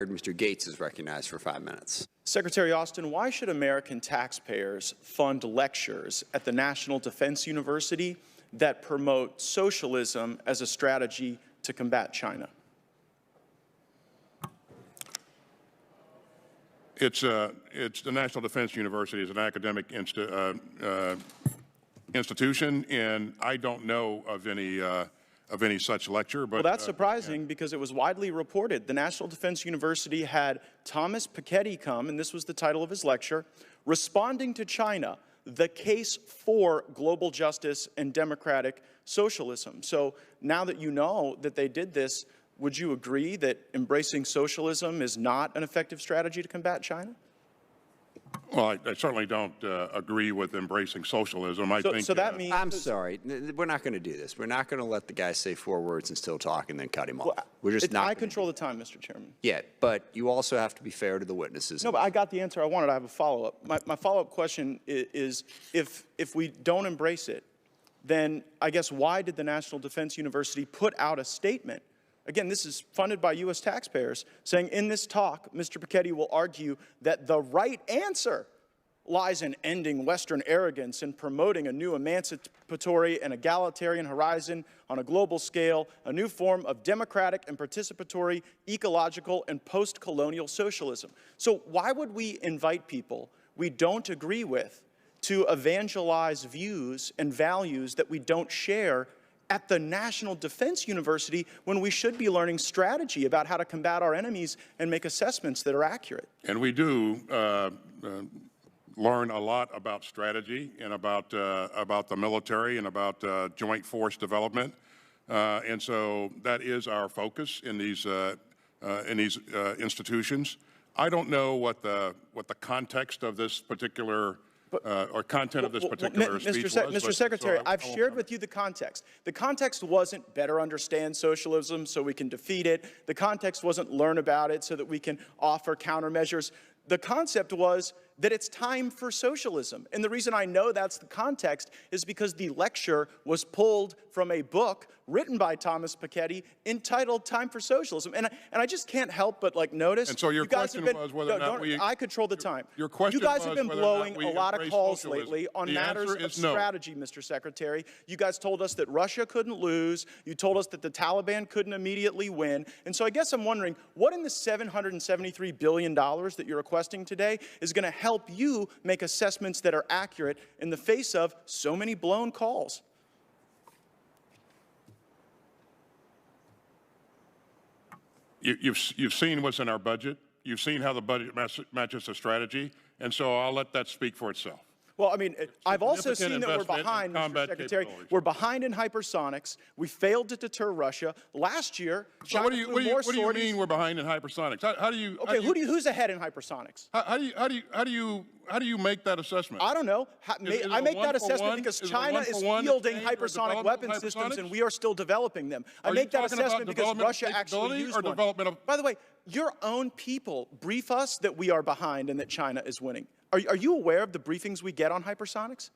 Mr. Gaetz is recognized for 5 minutes. Secretary Austin, why should American taxpayers fund lectures at the National Defense University that promote socialism as a strategy to combat China? It's the National Defense University is an academic institution, and I don't know of any such lecture. But well, that's surprising because it was widely reported. The National Defense University had Thomas Piketty come, and this was the title of his lecture, Responding to China, the Case for Global Justice and Democratic Socialism. So now that you know that they did this, would you agree that embracing socialism is not an effective strategy to combat China? Well, I certainly don't agree with embracing socialism. So that means... I'm sorry. We're not going to do this. We're not going to let the guy say 4 words and still talk and then cut him off. We're just not. I control the time, Mr. Chairman. Yeah, but you also have to be fair to the witnesses. No, but I got the answer I wanted. I have a follow-up. My follow-up question is if we don't embrace it, then I guess why did the National Defense University put out a statement? Again, this is funded by U.S. taxpayers, saying in this talk, Mr. Piketty will argue that the right answer lies in ending Western arrogance and promoting a new emancipatory and egalitarian horizon on a global scale, a new form of democratic and participatory, ecological, and post-colonial socialism. So why would we invite people we don't agree with to evangelize views and values that we don't share at the National Defense University when we should be learning strategy about how to combat our enemies and make assessments that are accurate? And we do learn a lot about strategy and about the military and about joint force development, and so that is our focus in these institutions. I don't know what the context of this particular or content of this particular speech was. Mr. Secretary, I've shared with you the context. The context wasn't better understand socialism so we can defeat it. The context wasn't learn about it so that we can offer countermeasures. The concept was that it's time for socialism. And the reason I know that's the context is because the lecture was pulled from a book written by Thomas Piketty entitled Time for Socialism. And I just can't help but notice. And so your question was whether or not I control the time. Your question You guys have been blowing a lot of calls socialism. lately on matters of no. strategy, Mr. Secretary. You guys told us that Russia couldn't lose. You told us that the Taliban couldn't immediately win. And so I guess I'm wondering, what in the $773 billion that you're requesting today is going to help you make assessments that are accurate in the face of so many blown calls? You've seen what's in our budget. You've seen how the budget matches the strategy, and so I'll let that speak for itself. Well, I mean, I've also seen that we're behind, Mr. Secretary. We're behind in hypersonics. We failed to deter Russia. Last year, China what do you mean we're behind in hypersonics? How do you? Okay, who's ahead in hypersonics? How do you make that assessment? I don't know. I make that assessment because China is fielding hypersonic weapon systems and we are still developing them. I make that assessment because Russia actually used one. By the way, your own people brief us that we are behind and that China is winning. Are you aware of the briefings we get on hypersonics?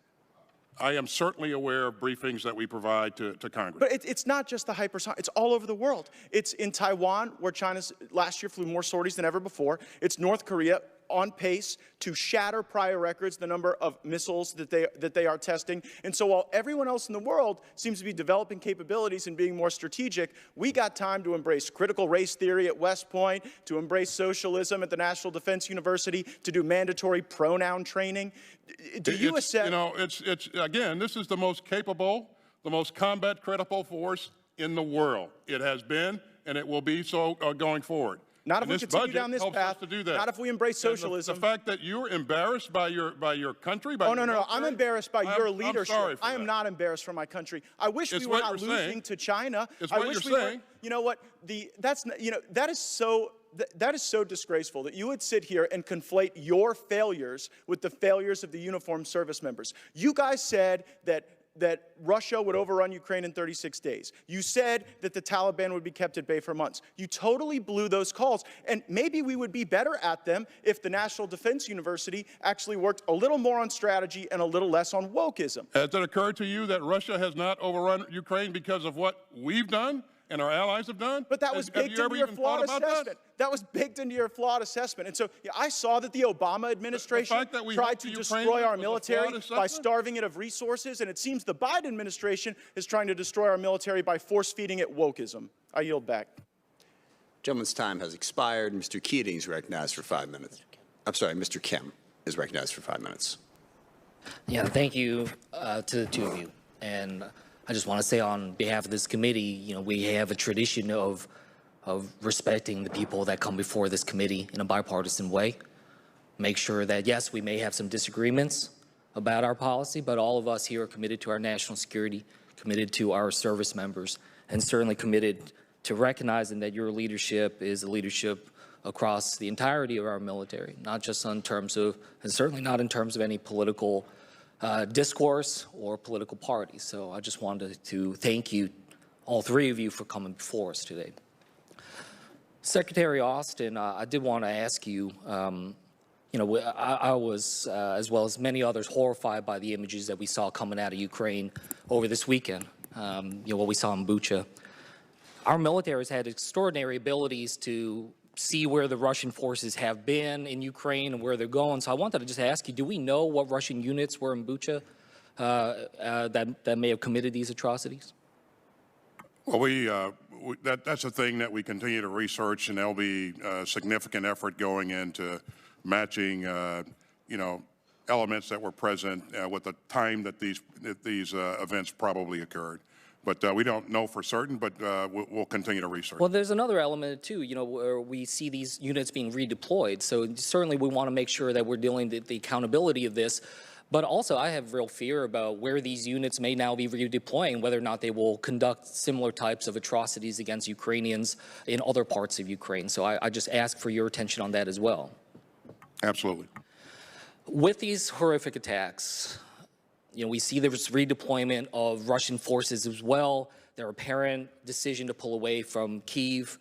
I am certainly aware of briefings that we provide to Congress. But it's not just the hypersonic. It's all over the world. It's in Taiwan, where China last year flew more sorties than ever before. It's North Korea, on pace to shatter prior records, the number of missiles that they are testing. And so while everyone else in the world seems to be developing capabilities and being more strategic, we got time to embrace critical race theory at West Point, to embrace socialism at the National Defense University, to do mandatory pronoun training. Do you assess? You know, again, this is the most capable, the most combat-critical force in the world. It has been, and it will be so going forward. Not if we continue down this path. Not if we embrace socialism. The fact that you're embarrassed by your country. No. I'm embarrassed by your leadership. I am not embarrassed for my country. I wish we were not losing to China. I wish we were. You know what? That is so disgraceful that you would sit here and conflate your failures with the failures of the uniformed service members. You guys said that Russia would overrun Ukraine in 36 days. You said that the Taliban would be kept at bay for months. You totally blew those calls. And maybe we would be better at them if the National Defense University actually worked a little more on strategy and a little less on wokeism. Has it occurred to you that Russia has not overrun Ukraine because of what we've done and our allies have done? But that was baked into your flawed assessment. That was baked into your flawed assessment. And so yeah, I saw that the Obama administration tried to destroy our military by starving it of resources, and it seems the Biden administration is trying to destroy our military by force-feeding it wokeism. I yield back. Gentleman's time has expired. Mr. Keating is recognized for 5 minutes. I'm sorry, Mr. Kim is recognized for 5 minutes. Yeah, thank you to the two of you. And I just want to say on behalf of this committee, you know, we have a tradition of respecting the people that come before this committee in a bipartisan way. Make sure that, yes, we may have some disagreements about our policy, but all of us here are committed to our national security, committed to our service members, and certainly committed to recognizing that your leadership is a leadership across the entirety of our military, not just in terms of, and certainly not in terms of any political discourse or political party. So I just wanted to thank you, all three of you, for coming before us today. Secretary Austin, I did want to ask you, you know, I was, as well as many others, horrified by the images that we saw coming out of Ukraine over this weekend, you know, what we saw in Bucha. Our military has had extraordinary abilities to see where the Russian forces have been in Ukraine and where they're going. So I wanted to just ask you, do we know what Russian units were in Bucha that may have committed these atrocities? Well, that's a thing that we continue to research, and there'll be a significant effort going into matching, you know, elements that were present with the time that these events probably occurred. But we don't know for certain, but we'll continue to research. Well, there's another element, too, you know, where we see these units being redeployed. So certainly we want to make sure that we're dealing with the accountability of this. But also I have real fear about where these units may now be redeploying, whether or not they will conduct similar types of atrocities against Ukrainians in other parts of Ukraine. So I just ask for your attention on that as well. Absolutely. With these horrific attacks, you know, we see there was redeployment of Russian forces as well, their apparent decision to pull away from Kyiv.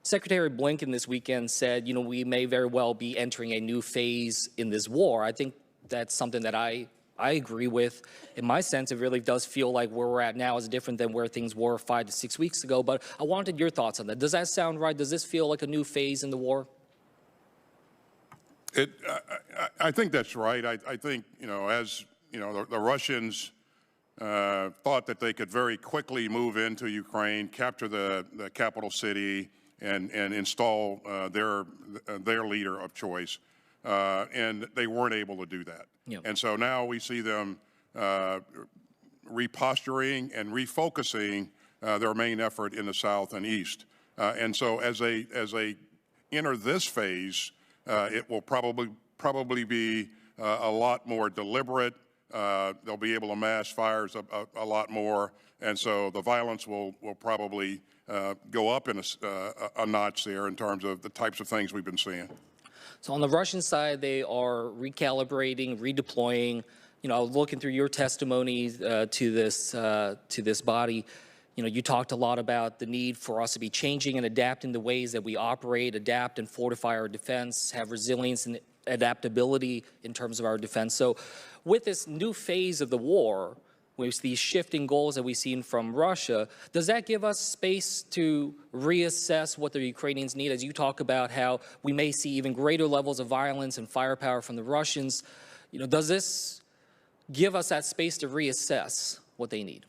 Secretary Blinken this weekend said, you know, we may very well be entering a new phase in this war. I think that's something that I agree with. In my sense, it really does feel like where we're at now is different than where things were 5 to 6 weeks ago. But I wanted your thoughts on that. Does that sound right? Does this feel like a new phase in the war? I think that's right. I think, you know, as you know, the Russians thought that they could very quickly move into Ukraine, capture the capital city, and install their leader of choice, and they weren't able to do that. Yep. And so now we see them reposturing and refocusing their main effort in the south and east. And so as they enter this phase, it will probably be a lot more deliberate. They'll be able to mass fires a lot more, and so the violence will probably go up in a notch there in terms of the types of things we've been seeing. So on the Russian side, they are recalibrating, redeploying. You know, looking through your testimony to this body, you know, you talked a lot about the need for us to be changing and adapting the ways that we operate, adapt and fortify our defense, have resilience and adaptability in terms of our defense. So with this new phase of the war, with these shifting goals that we've seen from Russia, does that give us space to reassess what the Ukrainians need? As you talk about how we may see even greater levels of violence and firepower from the Russians, you know, does this give us that space to reassess what they need?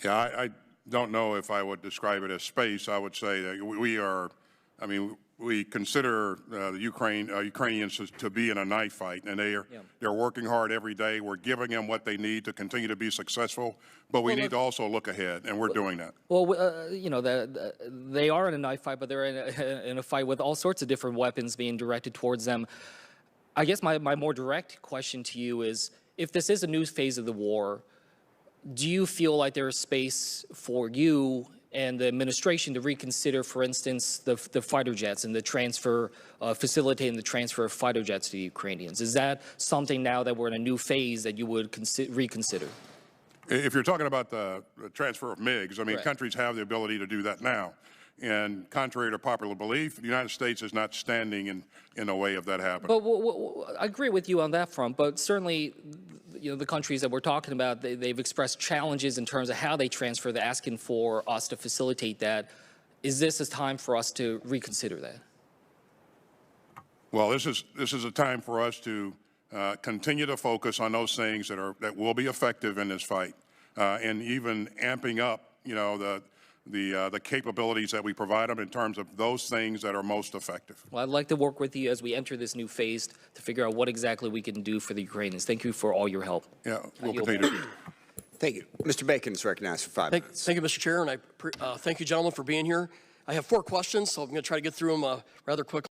Yeah, I don't know if I would describe it as space. I would say that we are, I mean, we consider the Ukrainians to be in a knife fight, and they're working hard every day. We're giving them what they need to continue to be successful, but we need to also look ahead, and we're doing that. Well, you know, they are in a knife fight, but they're in a fight with all sorts of different weapons being directed towards them. I guess my more direct question to you is, if this is a new phase of the war, do you feel like there is space for you and the administration to reconsider, for instance, the fighter jets and the transfer, facilitating the transfer of fighter jets to the Ukrainians? Is that something now that we're in a new phase that you would reconsider? If you're talking about the transfer of MiGs, I mean, Correct. Countries have the ability to do that now. And contrary to popular belief, the United States is not standing in the way of that happening. But I agree with you on that front, but certainly the countries that we're talking about, they've expressed challenges in terms of how they transfer. They're asking for us to facilitate that. Is this a time for us to reconsider that? Well, this is a time for us to continue to focus on those things that will be effective in this fight, and even amping up, the capabilities that we provide them in terms of those things that are most effective. Well, I'd like to work with you as we enter this new phase to figure out what exactly we can do for the Ukrainians. Thank you for all your help. Yeah, we'll continue to. Thank you. Mr. Bacon is recognized for 5 minutes. Thank you, Mr. Chair, and I thank you, gentlemen, for being here. I have 4 questions, so I'm going to try to get through them rather quickly.